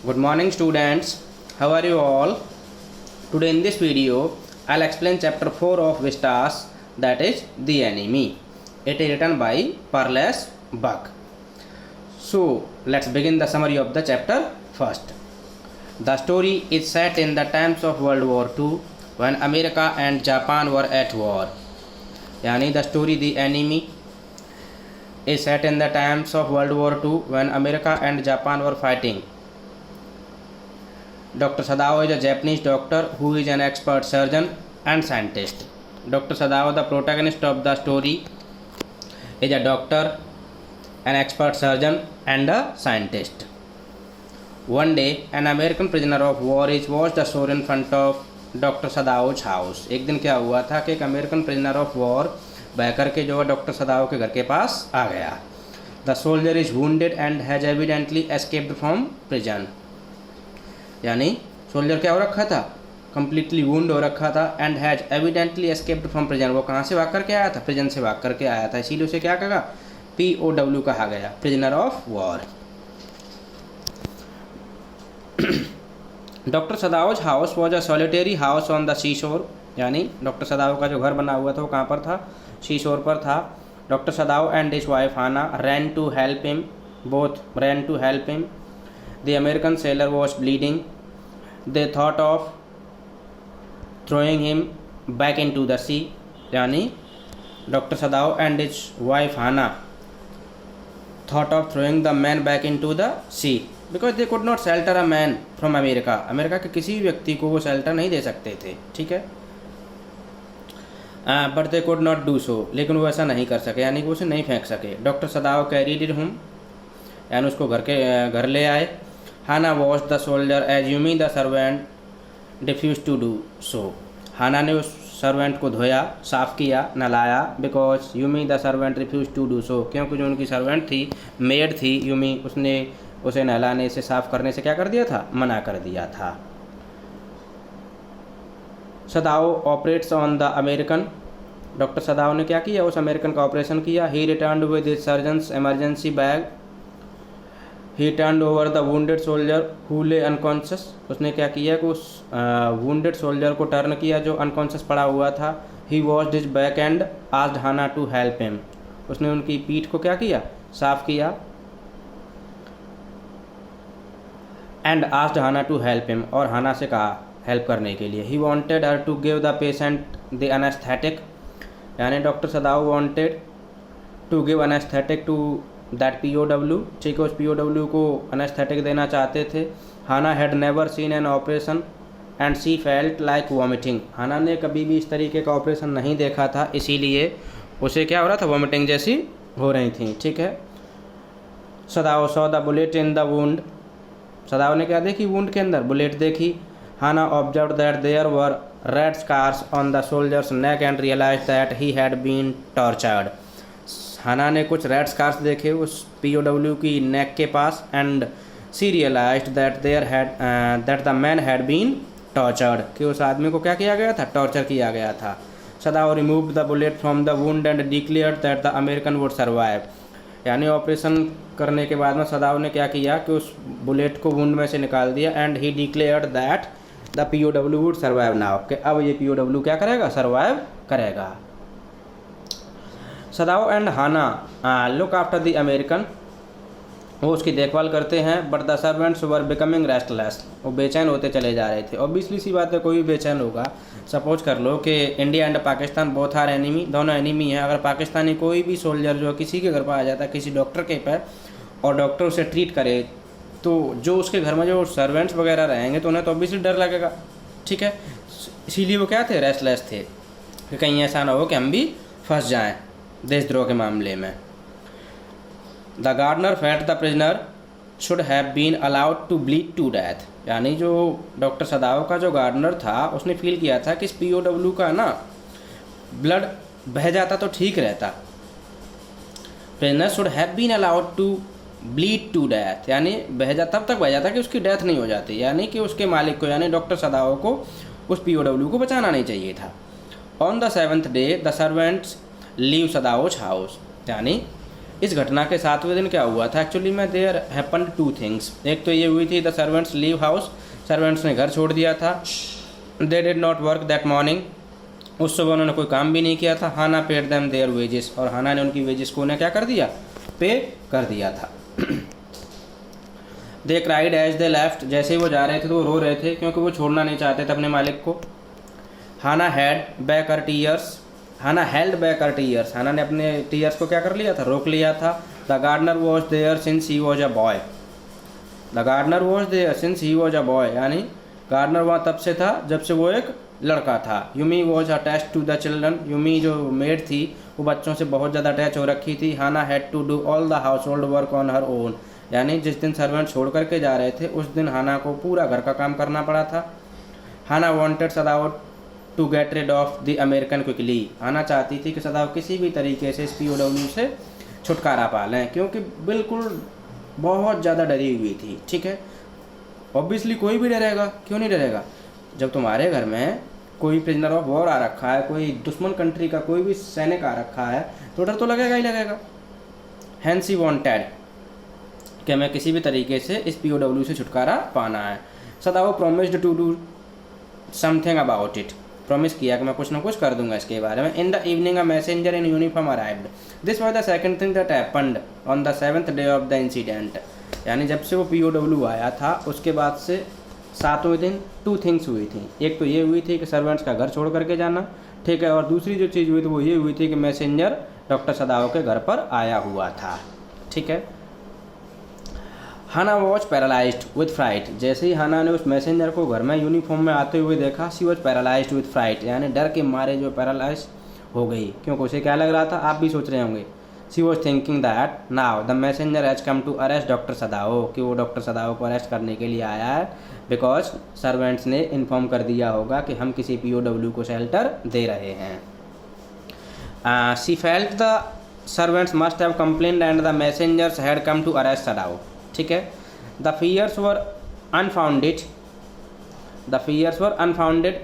Good morning students, how are you all? Today in this video, I'll explain chapter 4 of Vistas, that is The Enemy. It is written by Perles Buck. So, let's begin the summary of the chapter first. The story is set in the times of World War II when America and Japan were at war. Yani the story The Enemy is set in the times of World War II when America and Japan were fighting. Dr. Sadao is a Japanese doctor who is an expert surgeon and scientist. Dr. Sadao, the protagonist of the story, is a doctor, an expert surgeon and a scientist. One day, an American prisoner of war is washed ashore in front of Dr. Sadao's house. एक दिन क्या हुआ था कि एक American prisoner of war बह करके जो है डॉक्टर सदाओ के घर के पास आ गया. The soldier is wounded and has evidently escaped from prison. यानी सोल्जर क्या हो रखा था, कम्प्लीटली वुंड हो रखा था. And has evidently escaped from prison, वो कहाँ से भाग करके आया था, प्रिजन से भाग करके आया था, इसीलिए उसे क्या कहा, POW कहा गया, prisoner of war. Doctor Sadao's house was a solitary house on the sea shore. यानी डॉक्टर सदाओ का जो घर बना हुआ था वो कहाँ पर था, सी शोर पर था. Doctor Sadao and his wife Hana ran to help him, both ran to help him. The American sailor was bleeding. They thought of throwing him back in to the sea. यानी doctor Sadao and his wife Hana thought of throwing the man back in to the sea because they could not shelter a man from America. America के किसी भी व्यक्ति को वो shelter नहीं दे सकते थे, ठीक है. But they could not do so, लेकिन वो ऐसा नहीं कर सके, यानी कि उसे नहीं फेंक सके. Doctor Sadao carried it home, यानी उसको घर ले आए. Hana wash the soldier as Yumi the servant diffuse to do so. Hana ने उस सर्वेंट को धोया, साफ़ किया, नलाया. Because Yumi the servant refuse to do so, क्योंकि जो उनकी सर्वेंट थी, मेड थी यूमी, उसने उसे नहलाने से, साफ़ करने से क्या कर दिया था, मना कर दिया था. Sadao operates on the American. Doctor Sadao ने क्या किया, उस अमेरिकन का ऑपरेशन किया. He return with his surgeon's emergency bag. He turn over the wounded soldier who lay unconscious. उसने क्या किया कि उस वुंडेड सोल्जर को टर्न किया जो अनकॉन्शियस पड़ा हुआ था. He washed his back and asked Hana to help him. उसने उनकी पीठ को क्या किया, साफ़ किया. And asked Hana to help him, और हाना से कहा हेल्प करने के लिए. He wanted her to give the patient the anaesthetic. यानी doctor Sadao wanted to give anaesthetic to that POW, ठीक है, उस POW को एनेस्थेटिक देना चाहते थे. Hana had never seen an operation and she felt like vomiting. Hana ने कभी भी इस तरीके का ऑपरेशन नहीं देखा था, इसीलिए उसे क्या हो रहा था, वॉमिटिंग जैसी हो रही थी, ठीक है. Sadao saw the bullet in the wound. Sadao ने क्या देखी, वुंड के अंदर बुलेट देखी. Hana observe that there were red scars on the soldier's neck and realise that he had been tortured. Hana ने कुछ रेड स्कार्स देखे उस POW की नेक के पास. And she realised that that the man had been tortured, कि उस आदमी को क्या किया गया था, टॉर्चर किया गया था. Sadao removed the bullet from the wound and declared that the American would survive. यानी ऑपरेशन करने के बाद में सदाओ ने क्या किया कि उस बुलेट को वुंड में से निकाल दिया. And he declared that the POW would survive now, कि अब ये POW क्या करेगा, सर्वाइव करेगा. Sadao and Hana look after the American. वो उसकी देखभाल करते हैं. But the servants were becoming restless. वो बेचैन होते चले जा रहे थे. ऑब्वियसली सी बात है, कोई भी बेचैन होगा. सपोज कर लो कि India and Pakistan both are enemy, दोनों एनिमी हैं. अगर पाकिस्तानी कोई भी सोल्जर जो किसी के घर पर आ जाता है, किसी डॉक्टर के पर, और डॉक्टर उसे ट्रीट करे, तो जो उसके घर में जो सर्वेंट्स वगैरह रहेंगे तो उन्हें तो ऑब्वियसली डर लगेगा, ठीक है. इसीलिए वो क्या थे, रेस्टलेस थे, कि कहीं ऐसा ना हो कि हम भी फंस जाएं देशद्रोह के मामले में. The gardener felt the prisoner should have been allowed to bleed to death. यानी जो डॉक्टर सदाओ का जो गार्डनर था, उसने फील किया था कि इस POW का ना ब्लड बह जाता तो ठीक रहता. Prisoner should have been allowed to bleed to death, यानी बह जाता, तब तक बह जाता कि उसकी डेथ नहीं हो जाती. यानी कि उसके मालिक को, यानी डॉक्टर सदाओ को, उस POW को बचाना नहीं चाहिए था. On the 7th day the servants leave Sadao's house. यानी इस घटना के 7वें दिन क्या हुआ था एक्चुअली में, देयर हैपन्ड 2 थिंग्स। एक तो ये हुई थी the servants leave house, servants ने घर छोड़ दिया था। They did not work that morning, उस सुबह उन्होंने कोई काम भी नहीं किया था। हाना पेड देम देयर वेजेस, और हाना ने उनकी वेजेस को उन्हें क्या कर दिया, पे कर दिया था। They cried as they left, जैसे ही वो जा रहे थे तो वो रो रहे थे क्योंकि वो छोड़ना नहीं चाहते थे अपने मालिक को। Hana had back her tears, Hana held back her tears, Hana ने अपने टीयर्स को क्या कर लिया था, रोक लिया था। The gardener was there since he was a boy, the gardener was there since he was a boy, यानी गार्डनर वहाँ तब से था जब से वो एक लड़का था। Yumi was attached to the children, Yumi जो मेड थी वो बच्चों से बहुत ज़्यादा अटैच हो रखी थी। Hana had to do all the household work on her own, यानी जिस दिन सर्वेंट छोड़ करके जा रहे थे उस दिन हाना को पूरा घर का काम करना पड़ा था। Hana wanted Sadao to get rid of the American quickly, हाना चाहती थी कि सदाओ किसी भी तरीके से इस POW से छुटकारा पा लें, क्योंकि बिल्कुल बहुत ज़्यादा डरी हुई थी। ठीक है, ऑब्वियसली कोई भी डरेगा, क्यों नहीं डरेगा, जब तुम्हारे घर में कोई प्रिजनर ऑफ वॉर आ रखा है, कोई दुश्मन कंट्री का कोई भी सैनिक आ रखा है तो डर तो लगेगा ही लगेगा। हैंस ही वॉन्टेड, कि हमें किसी भी तरीके से इस POW से छुटकारा पाना है। Sadao promised to do something about it, promise किया कि मैं कुछ ना कुछ कर दूंगा इसके बारे में। In the evening a messenger in uniform arrived, this was the second thing that happened on the 7th day of the incident, यानी जब से वो POW आया था उसके बाद से 7वें दिन 2 थिंग्स हुई थी। एक तो ये हुई थी कि सर्वेंट्स का घर छोड़ करके जाना, ठीक है, और दूसरी जो चीज़ हुई थी वो ये हुई थी कि मैसेंजर डॉक्टर सदाओ के घर पर आया हुआ था। ठीक है, हाना वॉज पैरालाइज्ड विथ फ्राइट, जैसे ही हाना ने उस मैसेंजर को घर में यूनिफॉर्म में आते हुए देखा, सी वॉज पैरालाइज्ड विथ फ्राइट, यानी डर के मारे जो पैरालाइज हो गई, क्योंकि उसे क्या लग रहा था, आप भी सोच रहे होंगे। She was thinking that now the messenger has come to arrest doctor Sadao, कि वो डॉक्टर सदाओ को अरेस्ट करने के लिए आया है, बिकॉज सर्वेंट्स ने इन्फॉर्म कर दिया होगा कि हम किसी POW को शेल्टर दे रहे हैं। She felt the servants must have complained and the messengers had come to arrest Sadao. ठीक है, the fears were unfounded, the fears were unfounded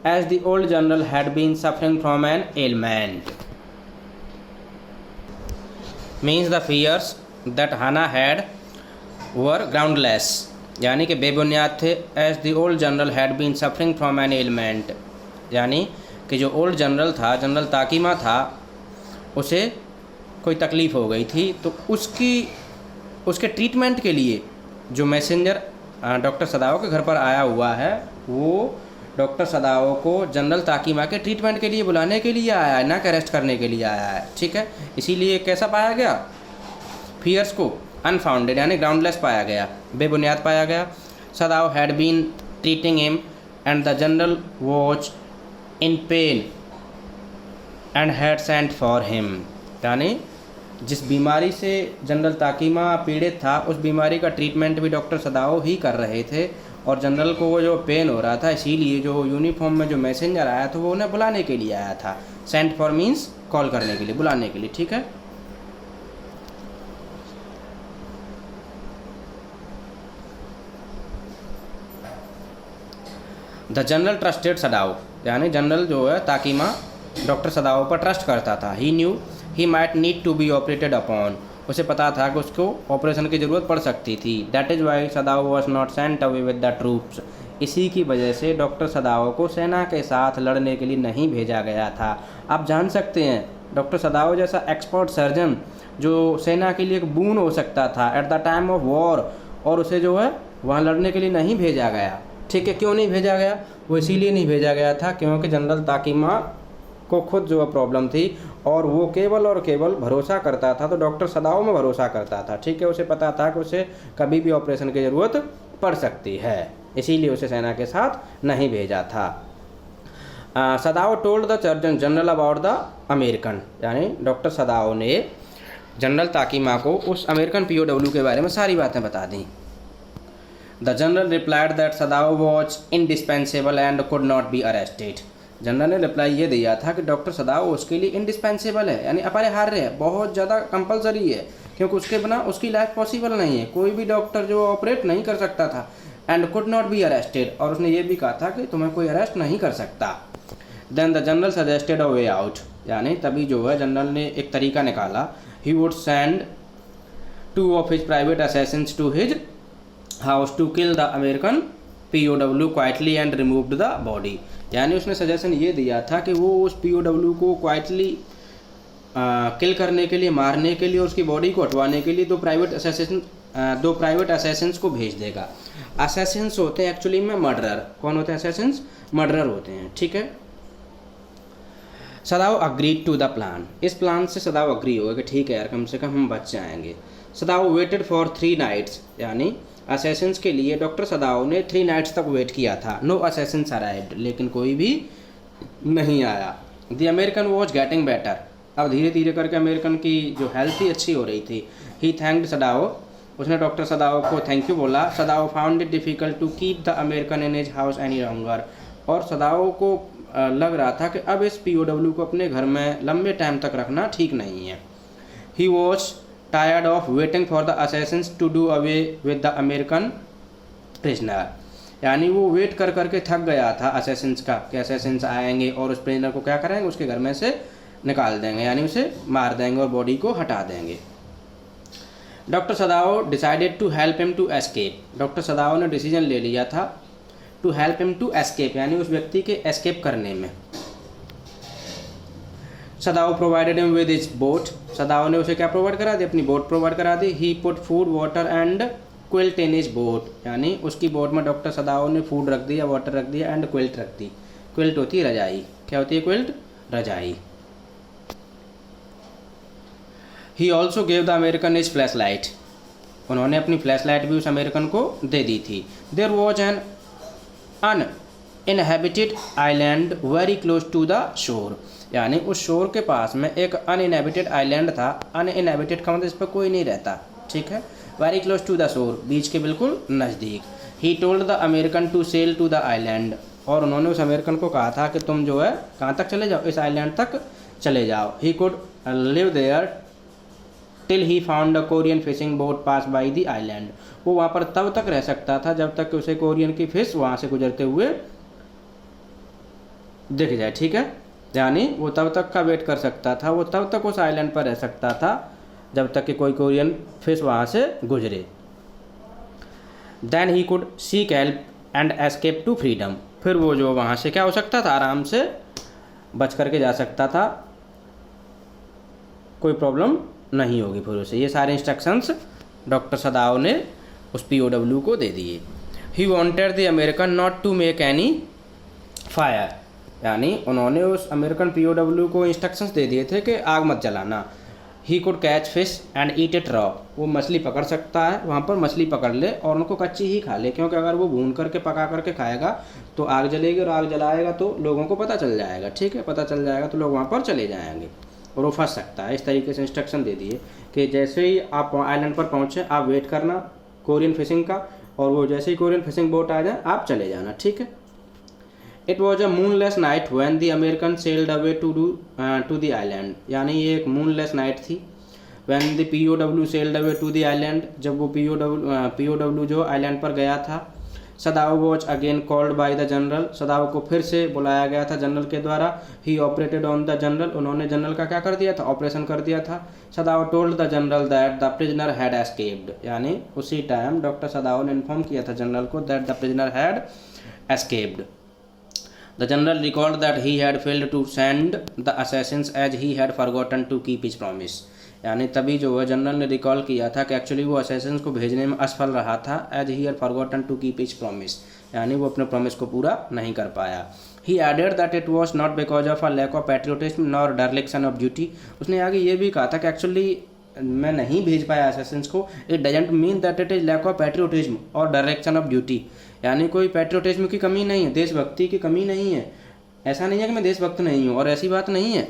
as the old general had been suffering from an ailment, means the fears that Hana had were groundless, यानी कि बेबुनियाद थे। As the old general had been suffering from an ailment, यानी कि जो old general था, general Takima था, उसे कोई तकलीफ़ हो गई थी, तो उसके ट्रीटमेंट के लिए जो मैसेंजर डॉक्टर सदाओ के घर पर आया हुआ है वो डॉक्टर सदाओ को जनरल ताकीमा के ट्रीटमेंट के लिए बुलाने के लिए आया है, ना कि अरेस्ट करने के लिए आया है। ठीक है, इसीलिए कैसा पाया गया, फियर्स को अनफाउंडेड यानी ग्राउंडलेस पाया गया, बेबुनियाद पाया गया। Sadao had been treating him and the general was in pain and had sent for him, यानी जिस बीमारी से जनरल ताकीमा पीड़ित था उस बीमारी का ट्रीटमेंट भी डॉक्टर सदाओ ही कर रहे थे, और जनरल को वो जो पेन हो रहा था इसीलिए जो यूनिफॉर्म में जो मैसेंजर आया था वो उन्हें बुलाने के लिए आया था। सेंट फॉर मीन्स कॉल करने के लिए, बुलाने के लिए। ठीक है, द जनरल ट्रस्टेड सदाओ, यानी जनरल जो है ताकीमा डॉक्टर सदाओ पर ट्रस्ट करता था। He knew he might need to be operated upon, उसे पता था कि उसको ऑपरेशन की ज़रूरत पड़ सकती थी। That is why Sadao was not sent away with the troops, इसी की वजह से डॉक्टर सदाओ को सेना के साथ लड़ने के लिए नहीं भेजा गया था। आप जान सकते हैं डॉक्टर सदाओ जैसा एक्सपर्ट सर्जन जो सेना के लिए एक बून हो सकता था at the time of war, और उसे जो है वहाँ लड़ने के लिए नहीं भेजा गया। ठीक है, क्यों नहीं भेजा गया, वो इसीलिए नहीं भेजा गया था क्योंकि जनरल ताकीमा को खुद जो है प्रॉब्लम थी और वो केवल और केवल भरोसा करता था तो डॉक्टर सदाओ में भरोसा करता था। ठीक है, उसे पता था कि उसे कभी भी ऑपरेशन की ज़रूरत पड़ सकती है, इसीलिए उसे सेना के साथ नहीं भेजा था। Sadao told the surgeon general about the American, यानी डॉक्टर सदाओ ने जनरल ताकीमा को उस अमेरिकन POW के बारे में सारी बातें बता दी। The general replied that Sadao was indispensable and could not be arrested, general ने रिप्लाई ये दिया था कि डॉक्टर सदाओ उसके लिए इंडिस्पेंसेबल है, यानी अपरिहार्य है, बहुत ज़्यादा कंपलसरी है, क्योंकि उसके बिना उसकी लाइफ पॉसिबल नहीं है, कोई भी डॉक्टर जो ऑपरेट नहीं कर सकता था। And could not be arrested, और उसने ये भी कहा था कि तुम्हें कोई अरेस्ट नहीं कर सकता। Then the general suggested a way out, यानी तभी जो है जनरल ने एक तरीका निकाला he would send 2 of his private assassins to his house to kill the American POW quietly and removed the body। यानी उसने सजेशन ये दिया था कि वो उस POW को क्वाइटली किल करने के लिए, मारने के लिए, उसकी बॉडी को हटवाने के लिए दो प्राइवेट असैसिन्स को भेज देगा। असैसिन्स होते हैं एक्चुअली में मर्डरर। कौन होते हैं असैसिन्स? मर्डरर होते हैं, ठीक है। सदाओ अग्रीड टू द प्लान। इस प्लान से सदाओ अग्री होगा कि ठीक है यार, कम से कम हम बच जाएंगे। सदाओ वेटेड फॉर 3 nights, यानी असैसिन्स के लिए डॉक्टर सदाओ ने 3 nights तक वेट किया था। नो असैसिन्स अराइव्ड, लेकिन कोई भी नहीं आया। The American was getting better. अब धीरे धीरे करके अमेरिकन की जो हेल्थ थी अच्छी हो रही थी। ही थैंक्ड सदाओ, उसने डॉक्टर सदाओ को थैंक यू बोला। Sadao found it difficult to keep the American in his house any longer. और सदाओ को लग रहा था कि अब इस POW को अपने घर में लंबे टाइम तक रखना ठीक नहीं है। He was tired of waiting for the assassins to do away with the American prisoner. यानी वो वेट कर करके थक गया था असैसिन्स का, कि असैसिन्स आएंगे और उस प्रिजनर को क्या करेंगे, उसके घर में से निकाल देंगे, यानी उसे मार देंगे और बॉडी को हटा देंगे। Doctor Sadao decided to help him to escape. Doctor Sadao ने डिसीजन ले लिया था to help him to escape, यानी उस व्यक्ति के एस्केप करने में। Sadao provided him with his boat. Sadao ने उसे क्या प्रोवाइड करा दी? अपनी बोट प्रोवाइड करा दी। He put food water and quilt in his boat, यानी उसकी बोट में डॉक्टर सदाओ ने फूड रख दिया, वाटर रख दिया एंड क्विल्ट रख दी। क्विल्ट होती है रजाई। क्या होती है क्विल्ट? रजाई। He also gave the American his flash light. उन्होंने अपनी फ्लैश लाइट भी उस अमेरिकन को दे दी थी। There was an uninhabited island very close to the shore, यानी उस शोर के पास में एक अनइनहेबिटेड आइलैंड था। अनइनहेबिटेड का मतलब इस पर कोई नहीं रहता, ठीक है। वेरी क्लोज टू द शोर, बीच के बिल्कुल नज़दीक। He told the American to sail to the island. और उन्होंने उस अमेरिकन को कहा था कि तुम जो है कहाँ तक चले जाओ, इस आइलैंड तक चले जाओ। He could live there till he found a Korean fishing boat pass by the island. वो वहाँ पर तब तक रह सकता था जब तक कि उसे कोरियन की फिश वहाँ से गुजरते हुए दिख जाए, ठीक है। यानी वो तब तक का वेट कर सकता था, वो तब तक उस आइलैंड पर रह सकता था जब तक कि कोई कोरियन फिश वहाँ से गुजरे। Then he could seek help and escape to freedom. फिर वो जो वहाँ से क्या हो सकता था, आराम से बच करके जा सकता था, कोई प्रॉब्लम नहीं होगी फिर उसे। ये सारे इंस्ट्रक्शंस डॉक्टर सदाओ ने उस POW को दे दिए। He wanted the American not to make any fire, यानी उन्होंने उस अमेरिकन POW को इंस्ट्रक्शंस दे दिए थे कि आग मत जलाना। He could catch fish and eat it raw. वो मछली पकड़ सकता है, वहाँ पर मछली पकड़ ले और उनको कच्ची ही खा ले, क्योंकि अगर वो भून करके पका करके खाएगा तो आग जलेगी और आग जलाएगा तो लोगों को पता चल जाएगा, ठीक है। पता चल जाएगा तो लोग वहाँ पर चले जाएंगे और वो फंस सकता है। इस तरीके से इंस्ट्रक्शन दे दिए कि जैसे ही आप आइलैंड पर पहुँचे आप वेट करना कोरियन फिशिंग का, और वो जैसे ही कोरियन फिशिंग बोट आ जाए आप चले जाना, ठीक है। It was a moonless night when the American sailed away to the island, यानी ये एक मूनलेस नाइट थी। When the POW sailed away to the island, जब वो POW जो आइलैंड पर गया था। Sadao was again called by the general. Sadao को फिर से बुलाया गया था जनरल के द्वारा। He operated on the general, उन्होंने जनरल का क्या कर दिया था, ऑपरेशन कर दिया था। Sadao told the general that the prisoner had escaped, यानी उसी टाइम डॉक्टर सदाओ ने इन्फॉर्म किया था जनरल को that the prisoner had escaped. The general recalled that he had failed to send the assassins as he had forgotten to keep his promise, यानी तभी जो है जनरल ने रिकॉल किया था कि एक्चुअली वो असैसिन्स को भेजने में असफल रहा था। As he had forgotten to keep his promise, यानी वो अपने प्रॉमिस को पूरा नहीं कर पाया। He added that it was not because of a lack of patriotism nor dereliction of duty. उसने आगे ये भी कहा था कि एक्चुअली मैं नहीं भेज पाया असैसिन्स को, it doesn't mean that it is lack of patriotism और डायरेक्शन ऑफ ड्यूटी, यानी कोई पैट्रियोटिज्म की कमी नहीं है, देशभक्ति की कमी नहीं है। ऐसा नहीं है कि मैं देशभक्त नहीं हूँ, और ऐसी बात नहीं है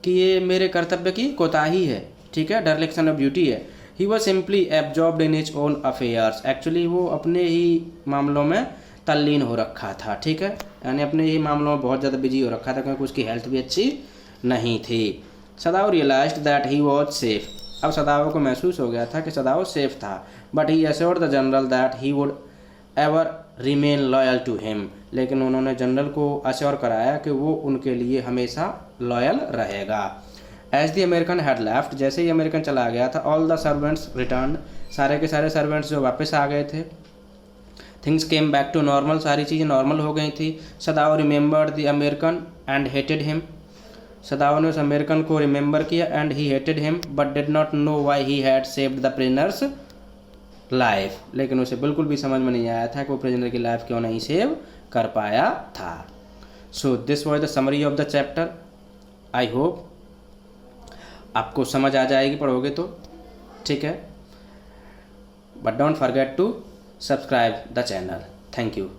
कि ये मेरे कर्तव्य की कोताही है, ठीक है, डायरेक्शन ऑफ ड्यूटी है। He was simply absorbed in his own affairs, actually वो अपने ही मामलों में तल्लीन हो रखा था, ठीक है, यानी अपने ही मामलों में बहुत ज़्यादा बिजी हो रखा था क्योंकि उसकी हेल्थ भी अच्छी नहीं थी। Sadao realised that he was safe. अब सदाओ को महसूस हो गया था कि सदाओ सेफ था। But he assured the general that he would ever remain loyal to him, लेकिन उन्होंने जनरल को अश्योर कराया कि वो उनके लिए हमेशा लॉयल रहेगा। As the American had left, जैसे ही अमेरिकन चला गया था, ऑल द सर्वेंट्स रिटर्न, सारे के सारे सर्वेंट्स जो वापस आ गए थे। Things came back to normal, सारी चीज़ें नॉर्मल हो गई थी। Sadao remembered the American and hated him, Sadao ने उस अमेरिकन को रिमेंबर किया and he hated him but did not know why he had saved the prisoner's life, लेकिन उसे बिल्कुल भी समझ में नहीं आया था कि वो प्रिजनर की लाइफ क्यों नहीं सेव कर पाया था। So this was the summary of the chapter. I hope आपको समझ आ जाएगी पढ़ोगे तो, ठीक है। But don't forget to subscribe the channel. Thank you.